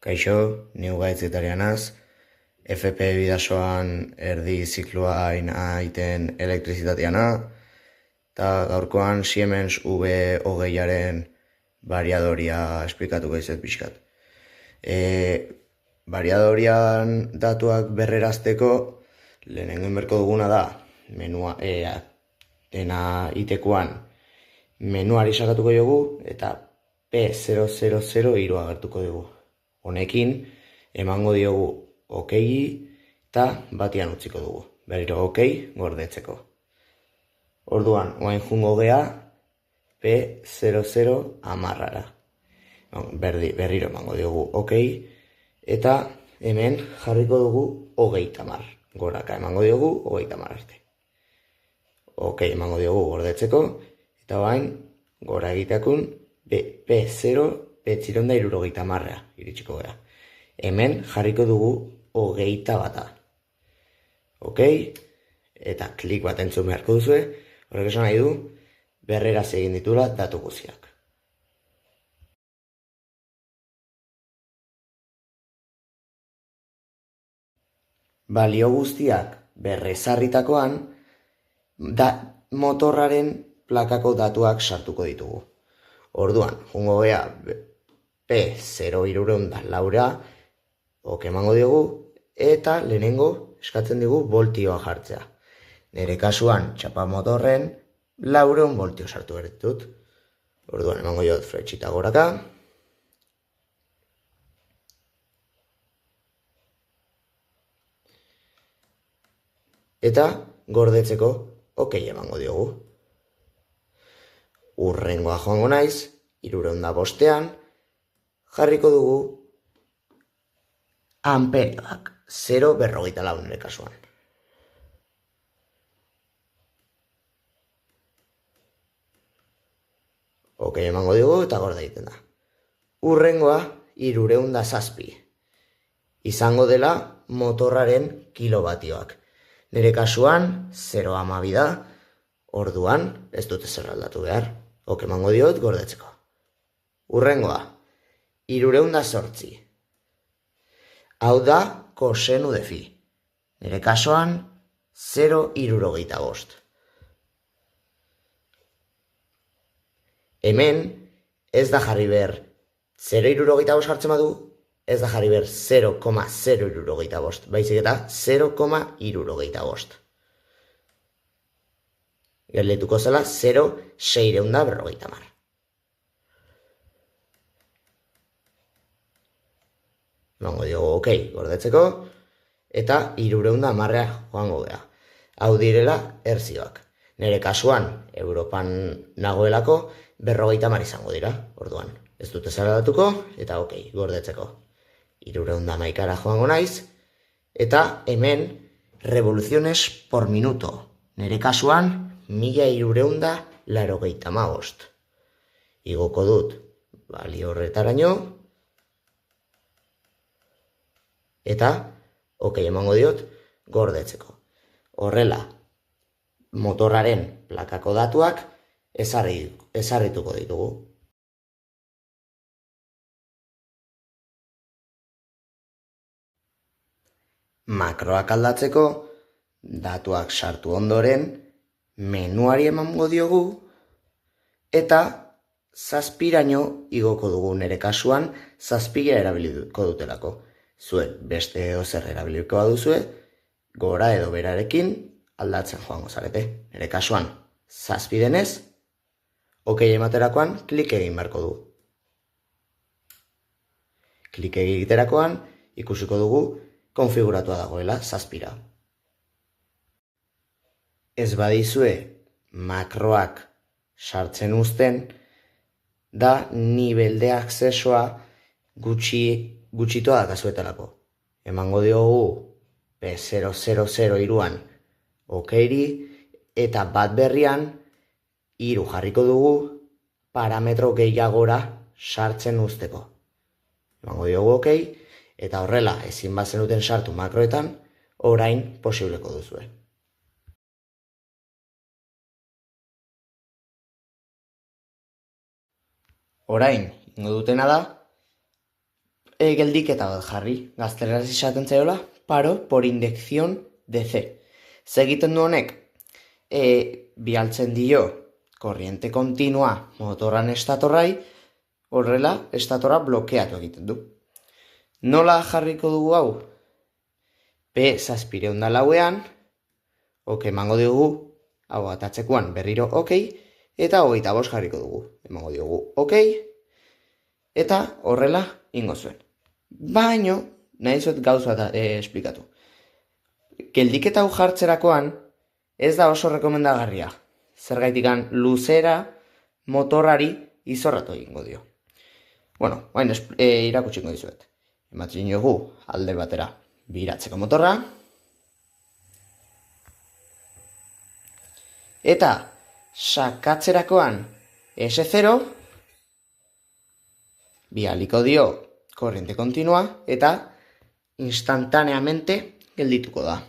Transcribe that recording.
Kaixo, ni gaitzetarianaz, FP bidasoan erdi zikloa aiten elektrizitateana, eta gaurkoan Siemens V20aren variadoria esplikatuko izet pixkat. Variadorian datuak berrerazteko, lehenengo inberko duguna da, menua, dena itekoan menuari sakatuko dugu, eta P000 irua agertuko dugu. Honekin, emango diogu okei eta batian utziko dugu. Berriro okei gordetzeko. Orduan, oain jungo gea P00 amarrara. Berriro emango diogu okei eta hemen jarriko dugu 30. Goraka emango diogu 30 arte. Okei emango diogu gordetzeko eta oain gora egiteakun P0 P0 iritsiko gara. Hemen jarriko dugu 21. Okei? Eta klik bat entzun beharko duzue, horrek esan nahi du, berreraz egin ditula datu guztiak. Balio guztiak berrezarritakoan, motorraren plakako datuak sartuko ditugu. Orduan, jungo gea P0 ok emango diogu, eta lehenengo eskatzen digu voltioa jartzea. Nere kasuan, txapa motorren 400 voltio sartu bertut. Orduan, emango jot fletxita goraka. Eta gordetzeko okei emango diogu. Urrengoa joango naiz, 305ean, jarriko dugu amperioak, 0,44 nire kasuan. Okei emango dugu eta gorde egiten da. Urrengoa 307. Izango dela motorraren kilobatioak. Nire kasuan 0,12 da, orduan ez dute zer aldatu behar. Ok emango diot gordetzeko. Urrengoa 308. Hau da kosenu de fi. Nire kasuan 0,75. Hemen ez da jarri behar 0,75 jartzen badu, ez da jarri behar 0,075, baizik eta 0,75. Gerletuko zela 0,650. Emango diogu okei gordetzeko, eta 310 joango gea. Hau direla erzioak. Nire kasuan, Europan nagoelako, 50 izango dira, orduan. Ez dute zaradatuko, eta okei gordetzeko. 311 joango naiz, eta hemen revoluciones por minuto. Nire kasuan, 1385. Igoko dut, balio horretaraino, eta, okei emango diot, gordetzeko. Horrela, motorraren plakako datuak ezarrituko ditugu. Makroak aldatzeko, datuak sartu ondoren, menuari emango diogu, eta zazpiraino igoko dugu nire kasuan, zazpila erabiliko dutelako. Zuek beste ozer erabiliko baduzue, gora edo berarekin aldatzen joango zarete. Nire kasuan, zazpidenez, okei ematerakoan klik egin beharko du. Klik egiterakoan ikusiko dugu konfiguratua dagoela zazpira. Ez badizue makroak sartzen uzten, da nivel de akzesoa gutxitoa dakazuetelako. Emango diogu P000 iruan okeiri, eta bat berrian 3 jarriko dugu parametro gehiagora sartzen uzteko. Emango diogu okei, eta horrela ezin bazenuten sartu makroetan, orain posibleko duzue. Orain, ingo dutena da, geldiketa bat jarri, gazteleraz esaten zaiola, paro por inyección DC. Segiten du honek, bialtzen dio korriente kontinua motoran estatorrai, horrela estatorra blokeatu egiten du. Nola jarriko dugu hau? P604ean, emango diogu, hau atatzekoan berriro eta 25 jarriko dugu. Emango diogu eta horrela ingo zuen. Baino, nahi zuet gauza esplikatu. Geldiketa hau jartzerakoan, ez da oso rekomendagarria. Zergaitikan luzera motorrari izorratu egingo dio. Bueno, baina irakutsiko dizuet. Ematzen dugu alde batera biratzeko motorra. Eta sakatzerakoan S0 bialiko dio korriente kontinua eta instantaneamente geldituko da.